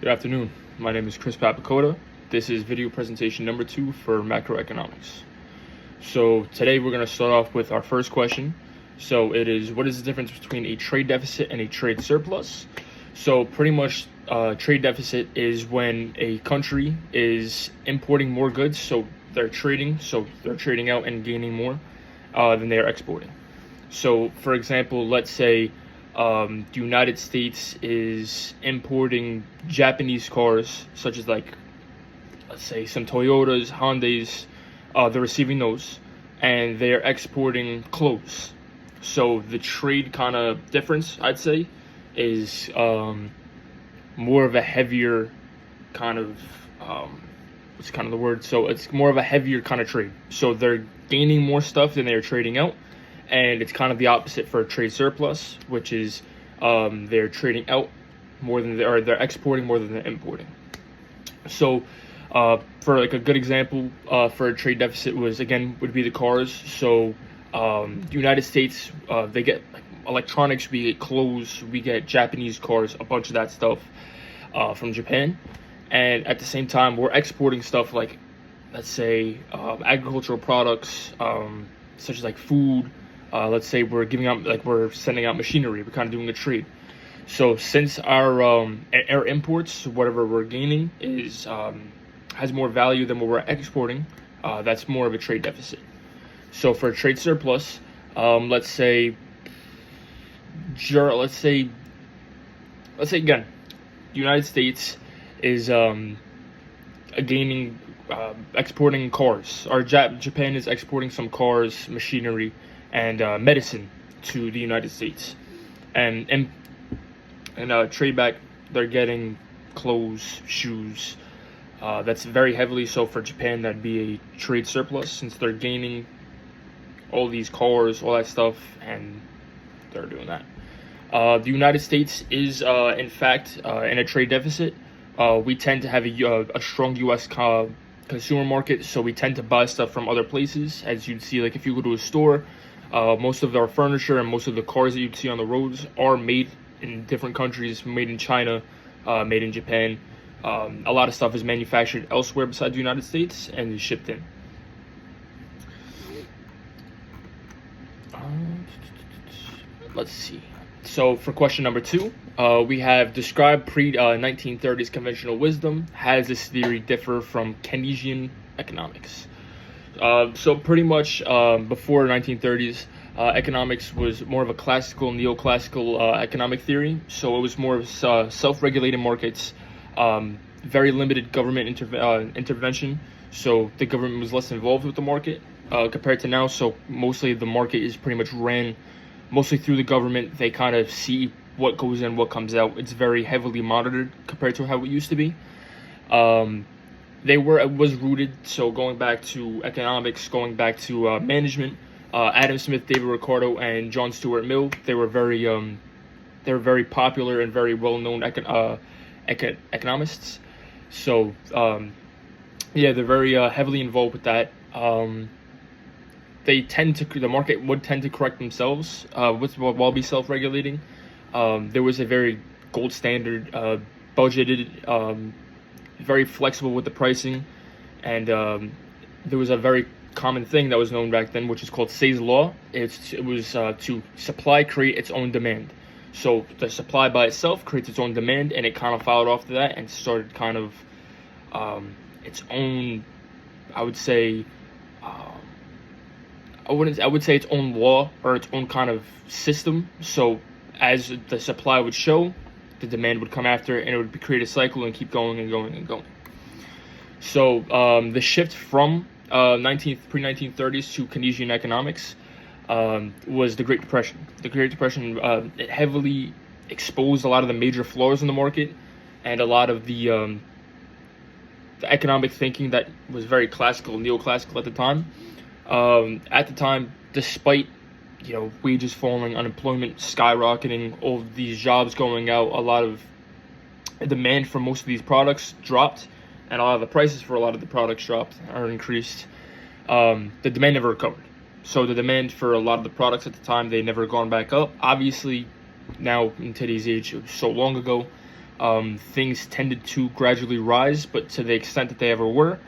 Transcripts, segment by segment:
Good afternoon. My name is Chris Papakota. This is video presentation number 2 for macroeconomics. So today we're going to start off with our first question. So it is, what is the difference between a trade deficit and a trade surplus? So pretty much trade deficit is when a country is importing more goods, so they're trading out and gaining more than they are exporting. So for example, let's say the United States is importing Japanese cars, such as let's say some Toyotas, Hondas. They're receiving those, and they're exporting clothes. So the trade kind of difference, I'd say, is more of a heavier kind of what's kind of the word? So it's more of a heavier kind of trade. So they're gaining more stuff than they're trading out. And it's kind of the opposite for a trade surplus, which is they're trading out more than they're exporting more than they're importing. So for like a good example for a trade deficit would be the cars. So the United States, they get like electronics, we get clothes, we get Japanese cars, a bunch of that stuff from Japan. And at the same time, we're exporting stuff like, let's say, agricultural products, such as like food. Let's say we're sending out machinery. We're kind of doing a trade. So since our imports, whatever we're gaining, has more value than what we're exporting, that's more of a trade deficit. So for a trade surplus, let's say again, the United States is exporting cars, or Japan is exporting some cars, machinery, and medicine to the United States, and trade back, they're getting clothes, shoes. That's very heavily so for Japan. That'd be a trade surplus since they're gaining all these cars, all that stuff, and they're doing that. The United States is in fact in a trade deficit. We tend to have a strong U.S. consumer market, so we tend to buy stuff from other places. As you'd see, like if you go to a store, most of our furniture and most of the cars that you'd see on the roads are made in different countries, made in China, made in Japan. A lot of stuff is manufactured elsewhere besides the United States and is shipped in. Let's see. So for question number 2, we have describe pre-1930s conventional wisdom. How does this theory differ from Keynesian economics? So pretty much before 1930s, economics was more of a classical, neoclassical economic theory. So it was more of self-regulated markets, very limited government intervention. So the government was less involved with the market compared to now. So mostly the market is pretty much ran mostly through the government. They kind of see what goes in, what comes out. It's very heavily monitored compared to how it used to be. It was rooted, so going back to economics, going back to management, Adam Smith, David Ricardo, and John Stuart Mill, they were very popular and very well-known economists. So they're very heavily involved with that. The market would tend to correct themselves while be self-regulating. There was a very gold standard, budgeted, very flexible with the pricing, and there was a very common thing that was known back then, which is called Say's Law. It was to supply create its own demand. So the supply by itself creates its own demand, and it kind of followed off to that and started kind of its own, I would say, I would say its own law or its own kind of system. So as the supply would show, the demand would come after it, and it would create a cycle and keep going and going and going. So the shift from pre-1930s to Keynesian economics was the Great Depression. The Great Depression it heavily exposed a lot of the major flaws in the market and a lot of the economic thinking that was very classical, neoclassical at the time. At the time, despite wages falling, unemployment skyrocketing, all of these jobs going out, a lot of demand for most of these products dropped, and a lot of the prices for a lot of the products dropped or increased. The demand never recovered. So the demand for a lot of the products at the time, they never gone back up. Obviously, now in today's age, it was so long ago, things tended to gradually rise, but to the extent that they ever were,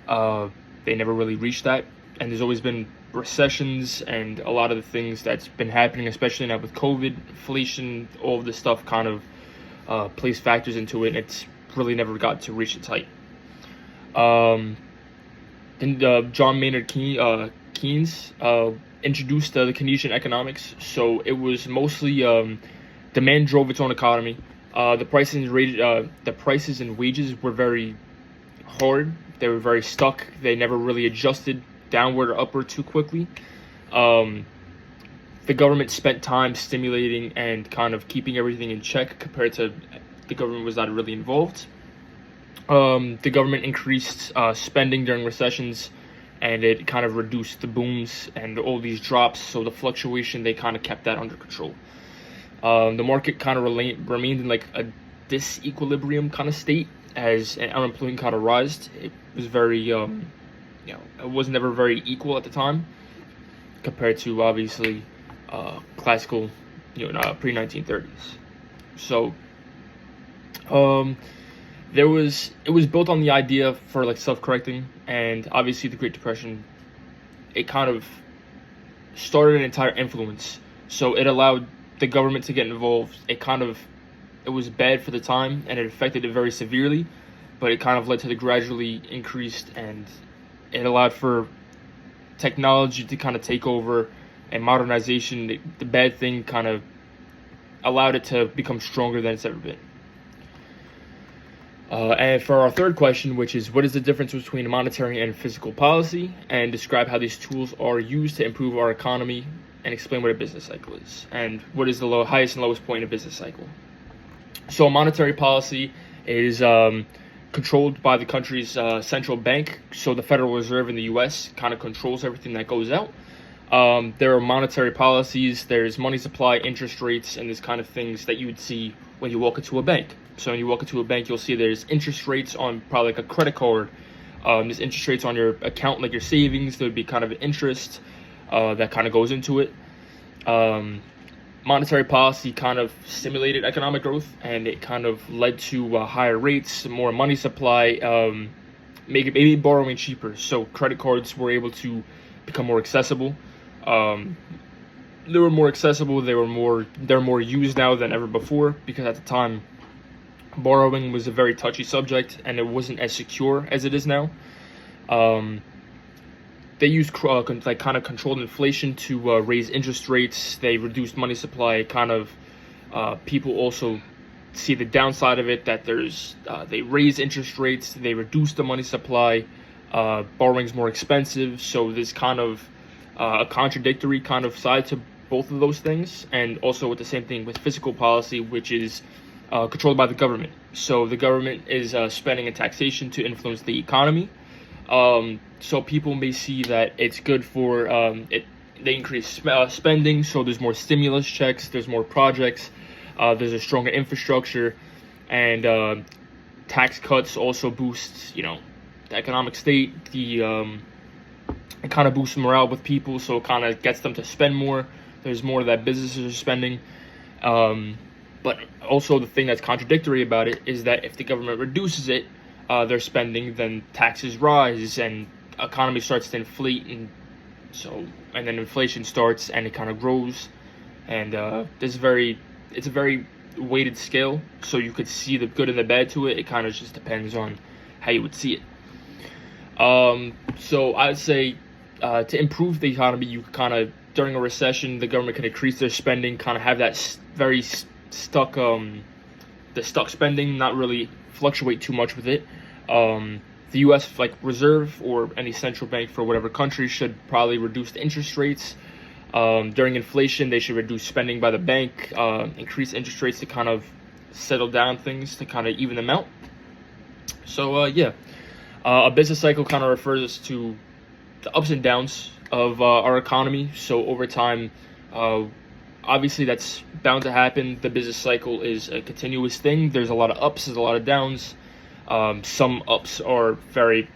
they never really reached that. And there's always been recessions, and a lot of the things that's been happening, especially now with COVID, inflation, all of this stuff kind of plays factors into it, and it's really never got to reach its height. And John Maynard Keynes introduced the Keynesian economics. So it was mostly demand drove its own economy. The prices and wages were very hard. They were very stuck. They never really adjusted downward or upward too quickly. The government spent time stimulating and kind of keeping everything in check compared to the government was not really involved. The government increased spending during recessions, and it kind of reduced the booms and all these drops. So the fluctuation, they kind of kept that under control. The market kind of remained in like a disequilibrium kind of state as unemployment kind of rised. It was very, it was never very equal at the time compared to obviously classical, pre-1930s. So, it was built on the idea for like self-correcting, and obviously the Great Depression, it kind of started an entire influence. So it allowed the government to get involved. It was bad for the time, and it affected it very severely, but it kind of led to the gradually increased, and it allowed for technology to kind of take over, and modernization, the bad thing, kind of allowed it to become stronger than it's ever been. And for our third question, which is what is the difference between monetary and fiscal policy, and describe how these tools are used to improve our economy, and explain what a business cycle is, and what is the highest and lowest point in a business cycle. So monetary policy is controlled by the country's central bank. So the Federal Reserve in the U.S. kind of controls everything that goes out. There are monetary policies, there's money supply, interest rates, and this kind of things that you would see when you walk into a bank. So when you walk into a bank, you'll see there's interest rates on probably like a credit card. There's interest rates on your account, like your savings. There would be kind of an interest that kind of goes into it. Monetary policy kind of stimulated economic growth, and it kind of led to higher rates, more money supply, maybe borrowing cheaper. So credit cards were able to become more accessible. They were more accessible. They're more used now than ever before, because at the time, borrowing was a very touchy subject, and it wasn't as secure as it is now. They used kind of controlled inflation to raise interest rates. They reduced money supply. People also see the downside of it, that they raise interest rates, they reduce the money supply. Borrowing's more expensive, so there's kind of a contradictory kind of side to both of those things. And also with the same thing with fiscal policy, which is controlled by the government. So the government is spending and taxation to influence the economy. So people may see that it's good for they increase spending, so there's more stimulus checks, there's more projects, there's a stronger infrastructure, and tax cuts also boost the economic state. It kind of boosts morale with people, so it kind of gets them to spend more. There's more that businesses are spending. But also the thing that's contradictory about it is that if the government reduces it, their spending, then taxes rise and economy starts to inflate, and then inflation starts and it kind of grows, and it's a very weighted scale, so you could see the good and the bad to it. It kind of just depends on how you would see it. So I'd say to improve the economy, you kind of, during a recession, the government can increase their spending, kind of have that very stuck spending, not really fluctuate too much with it. The U.S. Reserve or any central bank for whatever country should probably reduce the interest rates. During inflation, they should reduce spending by the bank, increase interest rates to kind of settle down things, to kind of even them out. So a business cycle kind of refers to the ups and downs of our economy. So over time, obviously that's bound to happen. The business cycle is a continuous thing. There's a lot of ups, there's a lot of downs. Some ups are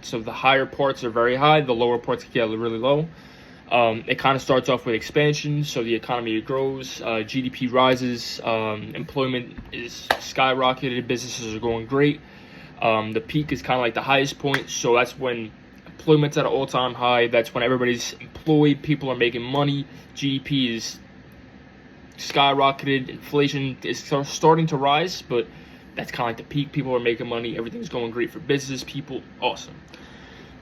so the higher parts are very high, the lower parts get really low. It kind of starts off with expansion, so the economy grows, GDP rises, employment is skyrocketed, businesses are going great. The peak is kind of like the highest point, so that's when employment's at an all-time high. That's when everybody's employed, people are making money, GDP is skyrocketed, inflation is starting to rise, but that's kind of like the peak. People are making money, everything's going great for business people, awesome.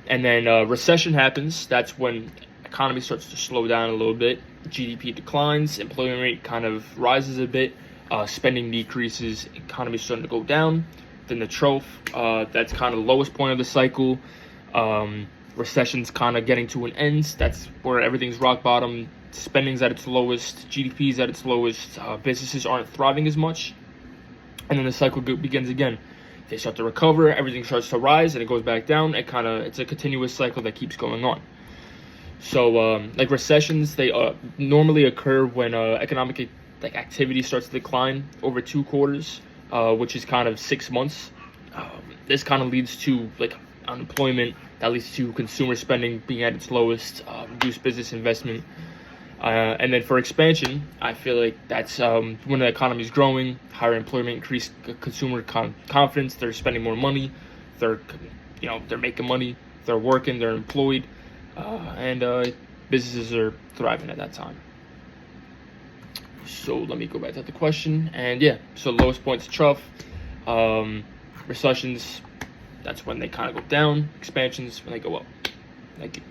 And then recession happens. That's when economy starts to slow down a little bit, GDP declines, employment rate kind of rises a bit, spending decreases, economy starting to go down. Then the trough, that's kind of the lowest point of the cycle. Recession's kind of getting to an end. That's where everything's rock bottom. Spending's at its lowest, GDP's at its lowest, businesses aren't thriving as much. And then the cycle begins again. They start to recover, everything starts to rise, and it goes back down. It's a continuous cycle that keeps going on. So, like recessions, they normally occur when economic activity starts to decline over 2 quarters, which is kind of 6 months. This kind of leads to like unemployment. That leads to consumer spending being at its lowest, reduced business investment. And then for expansion, I feel like that's when the economy is growing, higher employment, increased consumer confidence. They're spending more money. They're making money. They're working. They're employed, and businesses are thriving at that time. So let me go back to the question. And yeah, so lowest point's trough. Recessions, that's when they kind of go down. Expansions when they go up. Thank you.